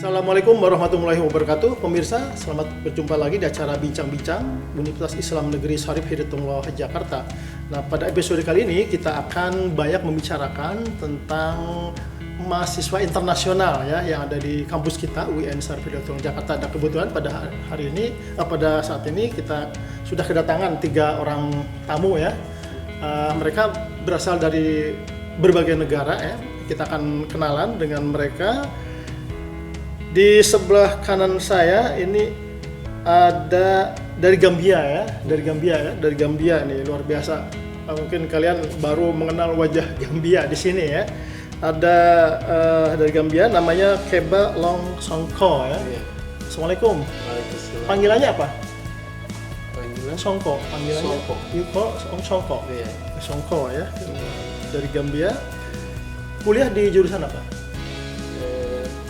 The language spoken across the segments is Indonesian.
Assalamualaikum warahmatullahi wabarakatuh. Pemirsa, selamat berjumpa lagi di acara Bincang-Bincang Universitas Islam Negeri Syarif Hidayatullah Jakarta. Nah, pada episode kali ini kita akan banyak membicarakan tentang mahasiswa internasional ya yang ada di kampus kita UIN Syarif Hidayatullah Jakarta. Dan kebetulan pada saat ini kita sudah kedatangan 3 orang tamu ya. Mereka berasal dari berbagai negara ya. Kita akan kenalan dengan mereka. Di sebelah kanan saya ini ada dari Gambia nih, luar biasa. Mungkin kalian baru mengenal wajah Gambia di sini ya. Ada dari Gambia namanya Keba Long Songko ya. Assalamualaikum. Waalaikumsalam. Panggilannya apa? Panggilan? Songko. Panggilannya Songko. Yuko Songko. Iya. Songko ya. Dari Gambia. Kuliah di jurusan apa?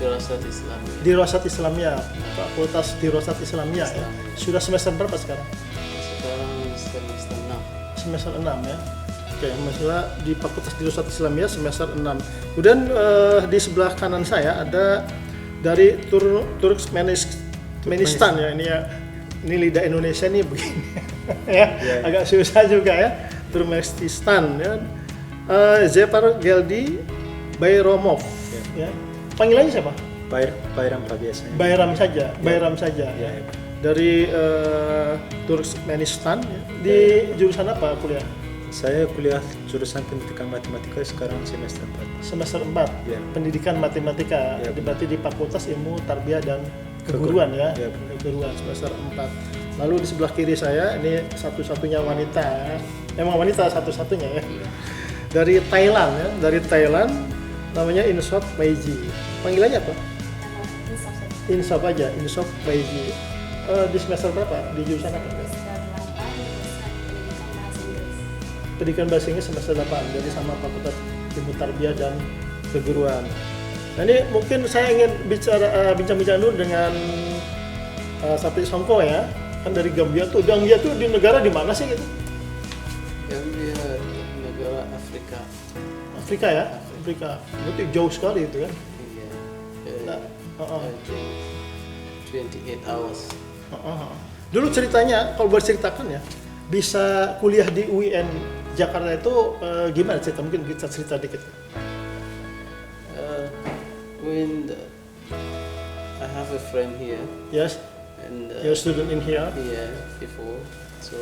Dirasat Islam. Dirasat Islamiyah, Fakultas Dirasat Islamiyah ya. Sudah semester berapa sekarang? Sekarang semester 6. Semester 6 ya. Oke, masalah di Fakultas Dirasat Islamiyah semester 6. Kemudian di sebelah kanan saya ada dari Turkmenistan ya. Ini lidah Indonesia nih begini. ya, agak susah juga ya. Turkmenistan ya. Zepar Geldi Bayromov ya. Panggilannya siapa? Bayram Pak biasanya. Bayram saja. Ya. Dari Turkmenistan ya. Di jurusan apa kuliah? Saya kuliah jurusan pendidikan matematika sekarang semester 4. Semester 4. Ya. Pendidikan matematika. Ya. Berarti di Fakultas Ilmu Tarbiyah dan Keguruan ya. Ya. Keguruan semester 4. Lalu di sebelah kiri saya ini satu-satunya wanita. Emang wanita satu-satunya ya. Dari Thailand ya. Dari Thailand namanya Insop Maiji. Panggilannya apa? Insop aja, Insop Maiji. Di semester berapa? Di jurusan apa? Pendidikan Bahasa Inggris semester 8. Jadi sama Fakultas Ilmu Tarbiyah dan Keguruan. Nah, ini mungkin saya ingin bincang-bincang dulu dengan Sapri Songko ya. Kan dari Gambia tuh. Gambia tuh di negara di mana sih gitu? Gambia negara Afrika. Afrika ya? Afrika. Berarti jauh sekali itu kan? Iya. Nah, 28 hours. Dulu ceritanya, kalau boleh ceritakan ya, bisa kuliah di UIN Jakarta itu gimana cerita? Mungkin kita cerita dikit. When I have a friend here Yes, and you're a student in here. yeah, before, so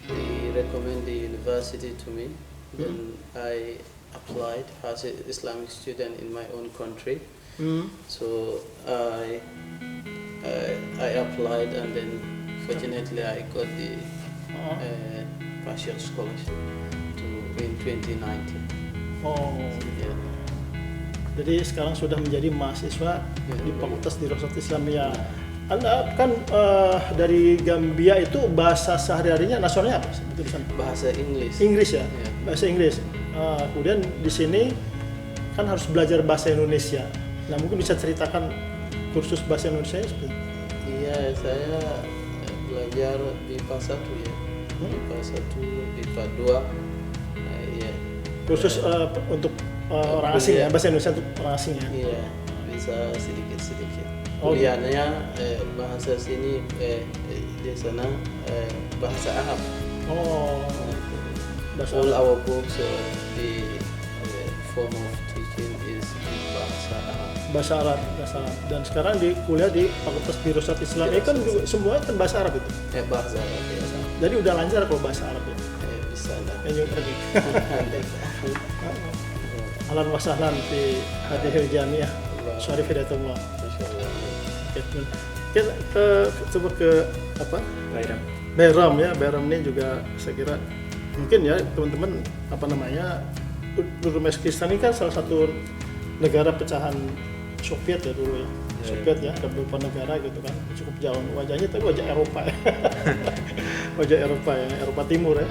he recommended the university to me. Then I applied as an Islamic student in my own country. So I applied and then fortunately I got the partial scholarship in 2019. Oh, Yeah. jadi sekarang sudah menjadi mahasiswa di Fakultas Dirasat Islamiyah. Yeah. Anda kan dari Gambia itu bahasa sehari-harinya nasionalnya apa? Tulisan Bahasa Inggris. Inggris ya, Yeah. bahasa Inggris. Kemudian di sini kan harus belajar bahasa Indonesia. Nah, mungkin bisa ceritakan kursus bahasa Indonesia seperti itu. Iya, saya belajar IPA 1 ya. IPA 1, IPA 2. Iya. Kursus untuk orang asing ya, bahasa Indonesia untuk orang asing ya. Iya, bisa sedikit-sedikit. Oh, Kuliahnya bahasa sini di sana bahasa Arab. Oh, bahasa All Arab. our books the form of teaching is bahasa Arab. Bahasa Arab. Dan sekarang di kuliah di Fakultas Dirasat Islam ini kan juga semuanya kan bahasa Arab itu. Bahasa Arab ya. Jadi udah lancar kalau bahasa Arab ya. Bisa lah. Nyung lagi. Ahlan wa sahlan fi hadhil jamiah Syarif Hidayatullah. Masya Allah. Kita coba ke apa? Bayram ya. Bayram ini juga saya kira mungkin ya teman-teman apa namanya Turkmenistan ini kan salah satu negara pecahan Soviet ya dulu ya. Soviet ya, ada beberapa negara gitu kan cukup jauh wajahnya, tapi wajah Eropa ya. Wajah Eropa ya, Eropa Timur ya.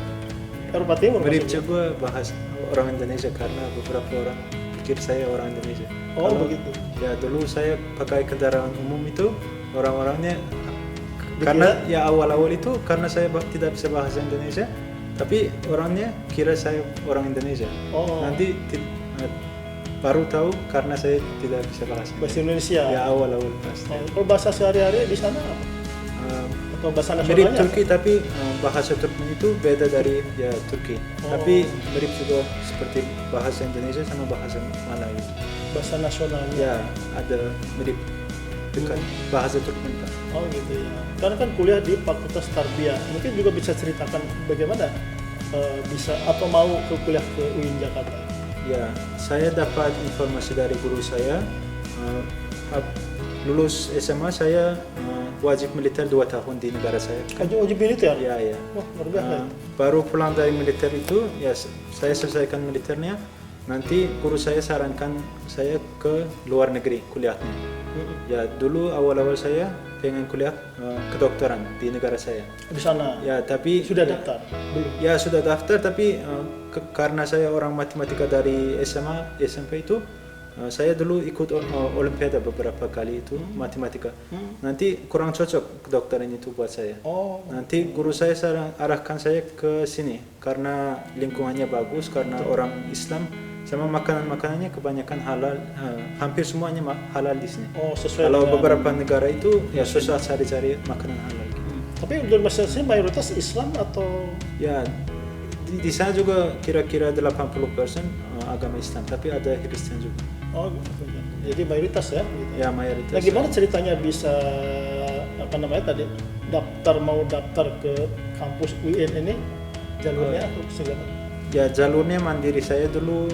Eropa Timur Mirip maksudnya. juga bahas orang Indonesia karena beberapa orang pikir saya orang Indonesia. Oh begitu. Ya dulu saya pakai kendaraan umum itu orang-orangnya karena ya awal-awal itu karena saya tidak bisa bahasa Indonesia, tapi orangnya kira saya orang Indonesia. Oh. Nanti baru tahu karena saya tidak bisa bahasa Indonesia. Ya awal-awal pasti. Kalau bahasa sehari-hari di sana apa? Atau bahasa Mirip nasionalnya? Turki tapi bahasa Turkmen itu beda dari ya Turki. Tapi mirip juga seperti bahasa Indonesia sama bahasa Melayu. Bahasa nasionalnya. Ya ada mirip dekat bahasa Turkmen Pak. Oh gitu ya. Karena kan kuliah di Fakultas Tarbiyah. Mungkin juga bisa ceritakan bagaimana bisa atau mau ke kuliah ke UIN Jakarta. Ya, saya dapat informasi dari guru saya. Lulus SMA saya wajib militer 2 tahun di negara saya. Wajib militer? Ya, ya. Wah, luar biasa. Baru pulang dari militer itu, ya saya selesaikan militernya. Nanti guru saya sarankan saya ke luar negeri kuliahnya. Ya, dulu awal-awal saya pengen kuliah kedokteran di negara saya. Di sana? Ya, tapi sudah daftar? Belum? Ya, sudah daftar, tapi karena saya orang matematika dari SMA, SMP itu, saya dulu ikut olimpiade beberapa kali itu matematika. Nanti kurang cocok kedokteran itu buat saya. Nanti guru saya arahkan saya ke sini karena lingkungannya bagus, karena orang Islam, sama makanannya kebanyakan halal, hampir semuanya halal di sini. Sesuai kalau dengan beberapa negara itu ya susah cari makanan halal. Tapi untuk masyarakat mayoritas Islam atau? Ya, di sana juga kira-kira 80% agama Islam, tapi ada Kristen juga. Jadi mayoritas ya? Gitu. Ya, mayoritas. Nah, gimana ceritanya bisa mau daftar ke kampus UIN ini? Jalurnya atau segala? Ya, jalurnya mandiri. Saya dulu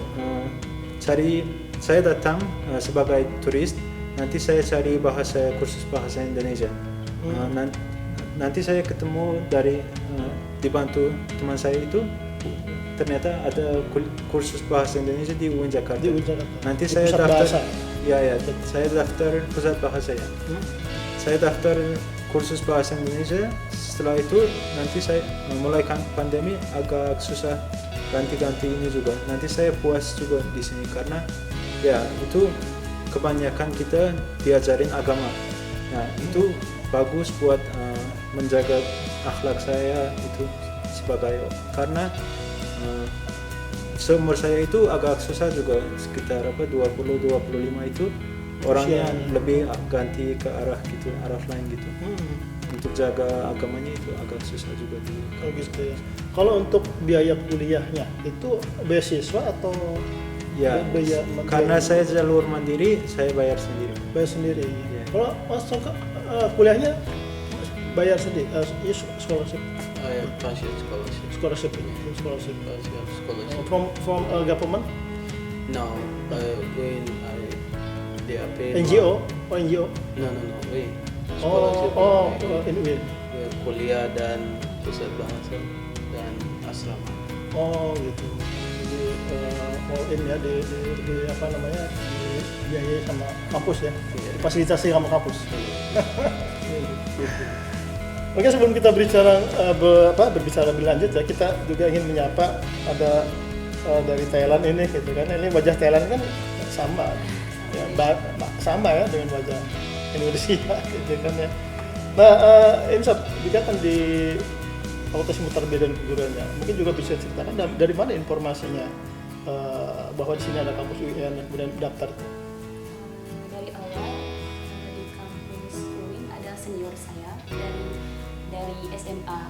saya datang sebagai turis. Nanti saya cari kursus bahasa Indonesia. Nanti saya ketemu dibantu teman saya itu, ternyata ada kursus bahasa Indonesia di UIN Jakarta. Nanti saya daftar. Ya, saya daftar pusat bahasa ya. Saya daftar kursus bahasa Indonesia. Setelah itu nanti saya mulai pandemi agak susah ganti-ganti ini juga. Nanti saya puas juga di sini karena ya itu kebanyakan kita diajarin agama. Nah, itu bagus buat menjaga akhlak saya itu sebagai, karena seumur saya itu agak susah juga, sekitar 20-25 itu orangnya lebih ganti ke arah lain gitu. Untuk jaga agamanya itu agak susah juga dulu. Gitu ya. Kalau untuk biaya kuliahnya itu beasiswa atau biaya karena saya jalur mandiri, saya bayar sendiri. Bayar sendiri. Ya. Kalau masuk kuliahnya bayar sendiri, scholarship. Partial scholarship. Scholarship. Partial scholarship. From government? No, when they are paid. NGO? NGO? No, when. In UIN. Kuliah dan pusat bahasa dan asrama. Gitu. Jadi all in ya di dibiayai sama kampus ya. Fasilitasi sama kampus. Oke, sebelum kita berbicara lebih lanjut ya, kita juga ingin menyapa ada dari Thailand ini gitu kan. Ini wajah Thailand kan sama ya, sama ya dengan wajah Indonesia gitu kan ya. Nah, Insaf juga kan di Fakultas Ilmu Tarbiyah dan Keguruannya, mungkin juga bisa ceritakan dari mana informasinya bahwa di sini ada kampus UIN dan kemudian daftar itu. Dari awal di kampus UIN ada senior saya dari SMA.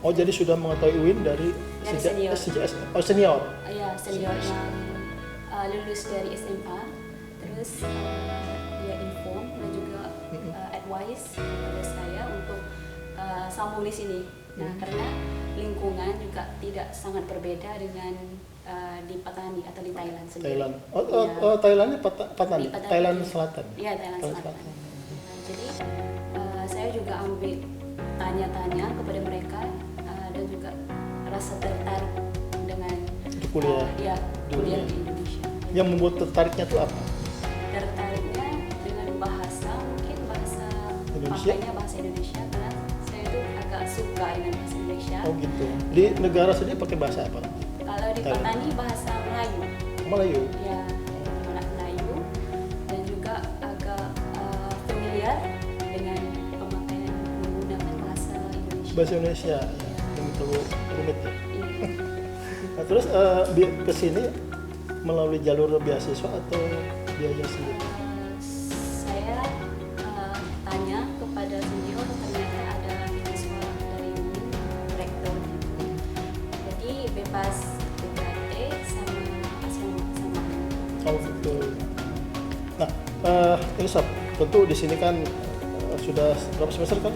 Jadi sudah mengetahui UIN dari sejak SMA. Senior. Iya, senior yang lulus dari SMA. Terus dia inform dan juga advice kepada saya untuk sambung di sini. Nah, karena lingkungan juga tidak sangat berbeda dengan di Patani atau di Thailand sendiri. Thailandnya Patani. Thailand Selatan. Iya, Thailand Selatan. Nah, jadi saya juga ambil tanya-tanya kepada mereka dan juga rasa tertarik dengan kuliah. Kuliah di Indonesia. Yang membuat tertariknya itu apa? Tertariknya dengan bahasa Indonesia. Bahasa Indonesia, karena saya itu agak suka dengan bahasa Indonesia. Gitu. Di negara sendiri pakai bahasa apa? Kalau di Patani bahasa Melayu. Melayu. Ya, Melayu, dan juga agak familiar dengan pemakaian menggunakan bahasa Indonesia. Bahasa Indonesia yang terlalu rumit ya. Nah, terus ke sini melalui jalur beasiswa atau biaya sendiri? Saya tanya kepada senior, ternyata ada beasiswa dari rektor gitu. Jadi bebas UKT sama asrama sama. Oh gitu. Nah, ini Sob, tentu di sini kan sudah berapa semester kan?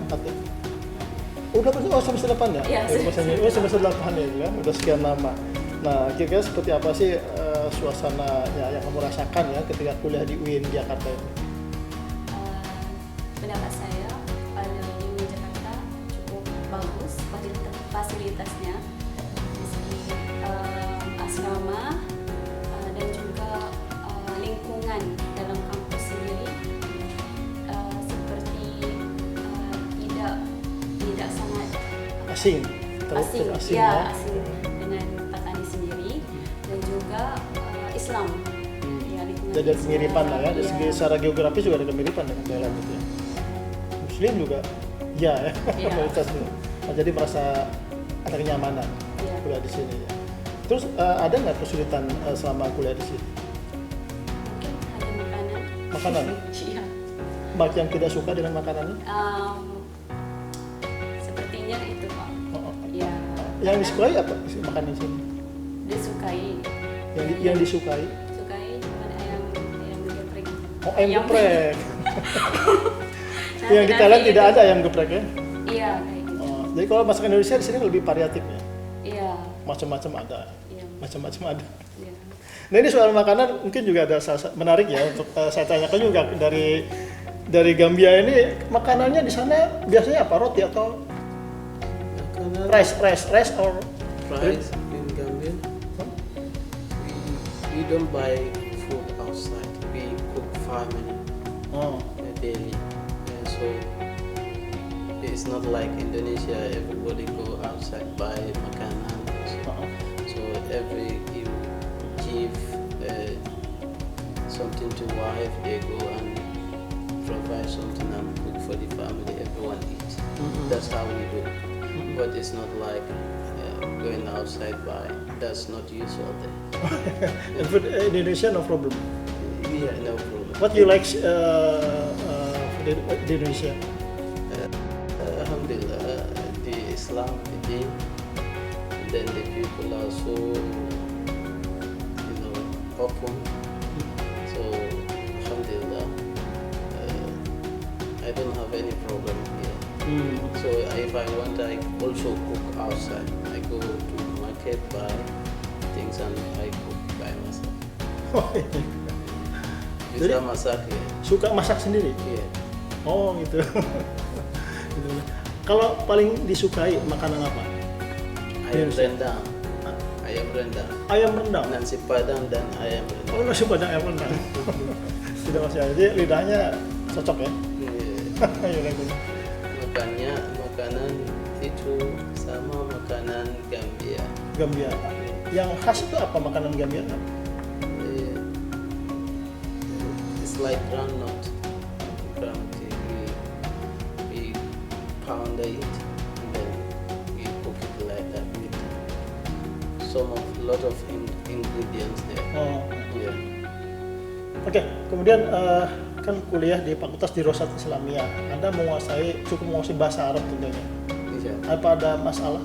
Semester 8 ya? Iya, semester 8 ya kan? Udah sekian lama. Nah, kira-kira seperti apa sih suasana yang kamu rasakan ya ketika kuliah di UIN Jakarta ini? Pendapat saya di UIN Jakarta cukup bagus fasilitasnya, dari segi asrama dan juga lingkungan dalam kampus sendiri seperti tidak sangat Asing, asing ya? asing dengan petani sendiri dan juga Islam. Ya, lingkungan Jadi ada Islam. kemiripan lah ya, dari Iya. segi secara geografis juga ada kemiripan dengan Thailand gitu ya. Muslim juga, ya, Iya. mayoritasnya. Nah, jadi merasa ada kenyamanan Iya. kuliah di sini ya. Terus ada nggak kesulitan selama kuliah di sini? Mungkin hanya makanan. Makanan? Iya. Banyak yang tidak suka dengan makanannya? Sepertinya itu Pak. Oh, Ya. yang disukai apa makanan di sini? Disukai. Yang disukai? Sukai cuma ayam geprek. Oh, ayam geprek. Nah, Yang di Thailand tidak ada ayam geprek ya? Iya kayak gitu. Oh, jadi kalau masakan Indonesia di sini lebih variatif ya? Iya. Macam-macam ada. Iya. Macam-macam ada. Iya. Nah ini soal makanan mungkin juga ada menarik ya untuk saya tanyakan juga dari Gambia ini makanannya di sana biasanya apa, roti atau Makanan rice or rice in Gambia. We don't buy food outside. We cook family oh daily. And so it's not like Indonesia. Everybody go outside buy makanan. So every you give something to wife, they go and provide something and cook for the family. Everyone eats. That's how we do. But it's not like going outside buy. That's not usual there. and food Indonesia no problem. Yeah, no problem. What you like food in Indonesia? Alhamdulillah, the Islam, the deen, and then the people are so, open. So, Alhamdulillah, I don't have any problem here. So, if I want, I also cook outside. I go to market, buy things, and I cook by myself. Bisa Jadi- masak ya? Suka masak sendiri? Iya. Oh gitu. Gitu. Kalau paling disukai makanan apa? Ayam Yes. rendang. Ayam rendang. Ayam rendang. Nasi padang dan ayam rendang. Oh nasi padang ayam rendang. Tidak masih ada. Jadi lidahnya cocok ya? Iya. Ayam rendang. Makanan itu sama makanan Gambia. Gambia. Yang khas itu apa makanan Gambia? Eh, It's like groundnut. We pound it and then we cook it like that with lot of ingredients there. Oh. Yeah. Oke, kemudian kan kuliah di Fakultas Dirosat Islamiyah. Anda cukup menguasai bahasa Arab tentunya. Iya. Apa ada masalah?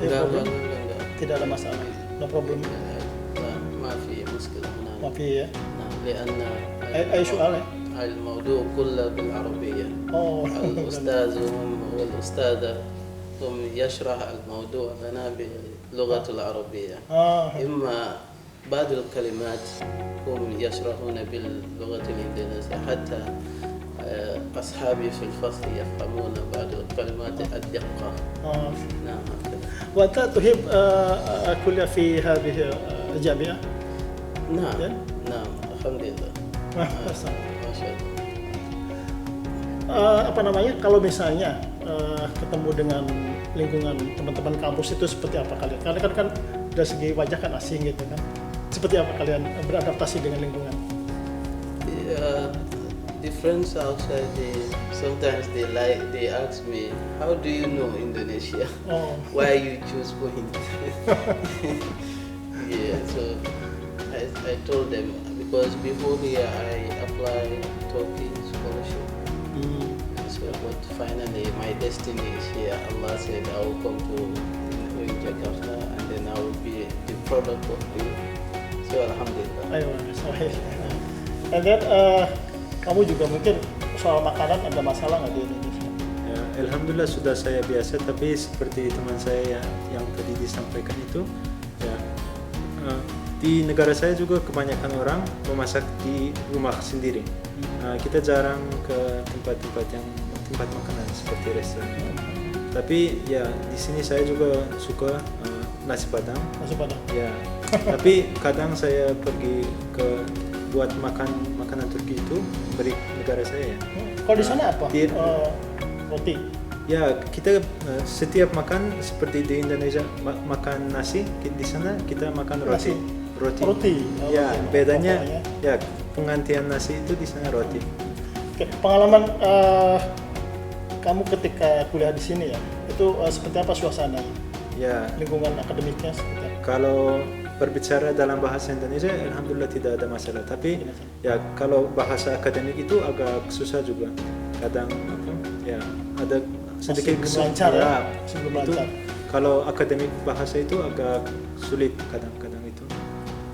Enggak. Tidak ada masalah. No problem. لا ما في مشكلة هناك. ما في ya. نعم لأن أي سؤال ya? الموضوع كله بالعربية. Oh. الأستاذ والأستاذة هم يشرح الموضوع لنا باللغة العربية. إما بعض الكلمات هم يشرحون باللغة الإنجليزية حتى أصحابي في الفصل يفهمون بعض الكلمات الدقة. نعم هكذا. وأنت تحب الكلية في هذه الجامعة؟ نعم Ya? نعم الحمد لله. ما ما شاء شاء الله. Apa namanya? Kalau misalnya ketemu dengan lingkungan teman-teman kampus itu seperti apa kalian? Karena kan dari segi wajah kan asing gitu kan. Seperti apa kalian beradaptasi dengan lingkungan? The friends outside, sometimes they ask me, how do you know Indonesia? Oh. Why you choose going? Yeah, so I I told them because before here I applied Turkey scholarship. So, but finally my destiny is here. Allah said I will come to Jakarta and then I will be the product of you. So Alhamdulillah. Ayo, sahih. And then kamu juga mungkin soal makanan ada masalah nggak di Indonesia? Ya, alhamdulillah sudah saya biasa, tapi seperti teman saya yang tadi disampaikan itu, ya di negara saya juga kebanyakan orang memasak di rumah sendiri. Kita jarang ke tempat makanan seperti restoran. Tapi ya di sini saya juga suka nasi padang. Nasi padang. Ya, tapi kadang saya pergi ke buat makanan Turki itu beri negara saya. Kalau di sana apa? Di- Roti. Ya, kita setiap makan seperti di Indonesia makan nasi, di sana kita makan roti. Nasi. Roti. Roti. Ya, Roti. bedanya Pokoknya. ya penggantian nasi itu di sana roti. Oke, pengalaman kamu ketika kuliah di sini ya, itu seperti apa suasananya? Ya, Lingkungan akademiknya seperti apa? kalau berbicara dalam bahasa Indonesia, alhamdulillah tidak ada masalah. Tapi ya kalau bahasa akademik itu agak susah juga. Kadang apa? Ya ada sedikit Masih belum lancar ya? ya, Masih belum itu lancar. kalau akademik bahasa itu agak sulit kadang-kadang itu.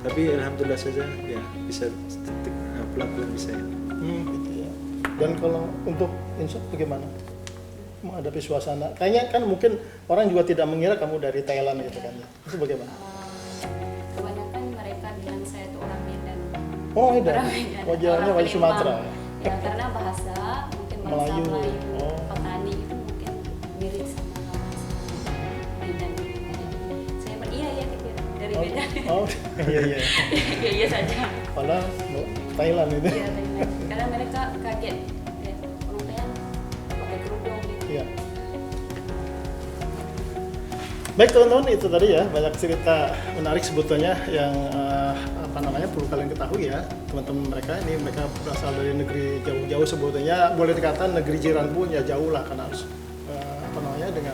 Tapi alhamdulillah saja ya bisa pelan-pelan bisa ya. Gitu ya. Dan kalau untuk Insya bagaimana menghadapi suasana? Kayaknya kan mungkin orang juga tidak mengira kamu dari Thailand gitu kan ya. Itu bagaimana? Kebanyakan mereka bilang saya itu orang Medan. Oh, Medan. Orang Medan. Wajahnya Orang wajah Sumatera. Palembang. Ya, karena bahasa mungkin bahasa Melayu. Melayu, Oh. petani itu mungkin mirip sama bahasa Medan. Jadi saya iya gitu dari Medan. Oh, iya iya. Iya iya saja. Padahal Thailand itu. Iya Thailand. Karena mereka kaget ya, orang Thailand pakai kerudung gitu. Iya. Baik teman-teman, itu tadi ya banyak cerita menarik sebetulnya yang perlu kalian ketahui ya teman-teman mereka berasal dari negeri jauh-jauh sebetulnya, boleh dikatakan negeri jiran pun ya jauh lah karena harus dengan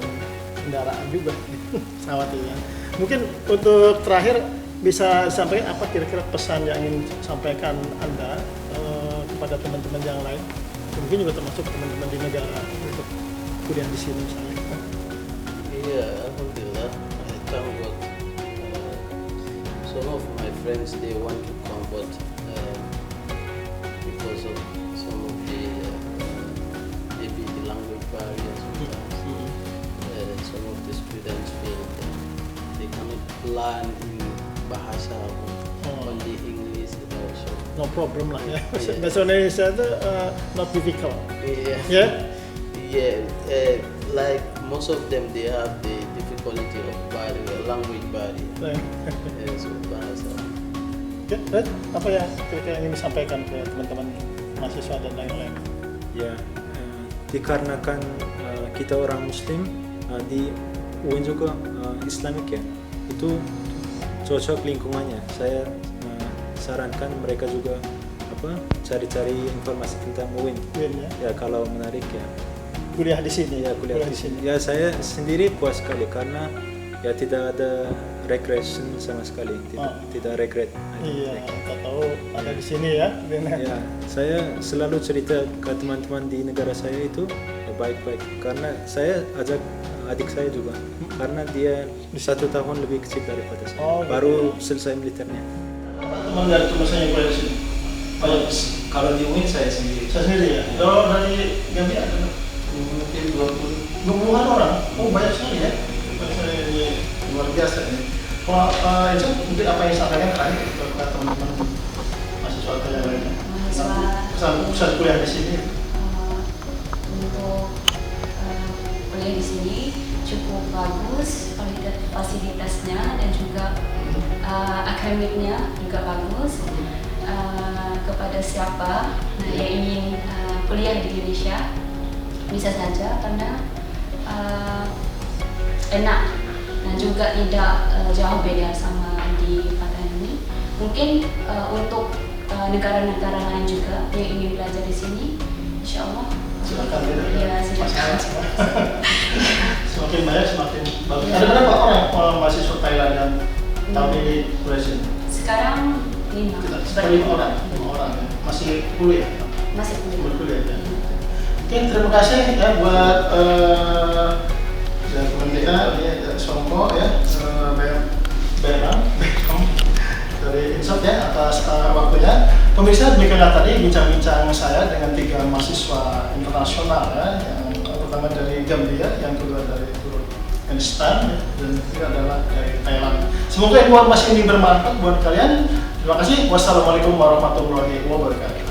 kendaraan juga pesawat ya. Mungkin untuk terakhir bisa disampaikan apa kira-kira pesan yang ingin sampaikan Anda kepada teman-teman yang lain, mungkin juga termasuk teman-teman di negara untuk kuliah di sini misalnya. Yeah, Alhamdulillah. I thank God. Some of my friends they want to come, but because of some of the maybe the language barrier sometimes, some of the students feel that they cannot learn in bahasa only English also. No problem lah ya. Yeah. Bahasa Indonesia itu not difficult. Yeah. Yeah. Yeah. Like most of them, they have the difficulty of language barrier. So bahasa. Ya, Red, apa yang kira-kira ingin disampaikan ke teman-teman mahasiswa dan lain-lain? Ya, dikarenakan kita orang Muslim di UIN juga Islamik ya, itu cocok lingkungannya. Saya sarankan mereka juga cari-cari informasi tentang UIN. UIN ya. Ya kalau menarik ya. Kuliah di sini. Ya kuliah di sini. Ya saya sendiri puas sekali karena ya tidak ada regression sama sekali, tidak regret. Iya, kita tahu ada di sini ya. Ya, saya selalu cerita ke teman-teman di negara saya itu ya, baik-baik karena saya ajak adik saya juga karena dia 1 tahun lebih kecil daripada saya. Oh, Baru selesai militernya. Teman dari teman saya yang kuliah di sini. Kalau di UIN saya sendiri. Saya sendiri ya. Kalau dari Gambia ada Mungkin 20-an orang. Oh banyak sekali ya. Ini luar biasa ini. Kalau itu mungkin apa yang sampaikan terakhir ke teman-teman mahasiswa yang lainnya? Pesan kuliah di sini. Untuk kuliah di sini cukup bagus, fasilitasnya dan juga akademiknya juga bagus. Kepada siapa yang ingin kuliah di Indonesia bisa saja karena enak dan juga tidak jauh beda sama di Patan ini. Mungkin untuk negara-negara lain juga yang ingin belajar di sini, insya Allah Silakan ya silakan. Semakin banyak semakin bagus. Ada berapa orang mahasiswa Thailand yang tahun ini kuliah sini? Sekarang Kita 5 orang, 5 orang ya. Masih kuliah. Masih Kuliah ya. Oke, terima kasih ya buat teman kita ya, Songko ya, Bernam dari Insaf ya atas waktunya. Pemirsa, demikianlah tadi bincang-bincang saya dengan 3 mahasiswa internasional ya, yang pertama dari Gambia, yang kedua dari Turkmenistan, dan yang ketiga adalah dari Thailand. Semoga informasi ini bermanfaat buat kalian. Terima kasih. Wassalamualaikum warahmatullahi wabarakatuh.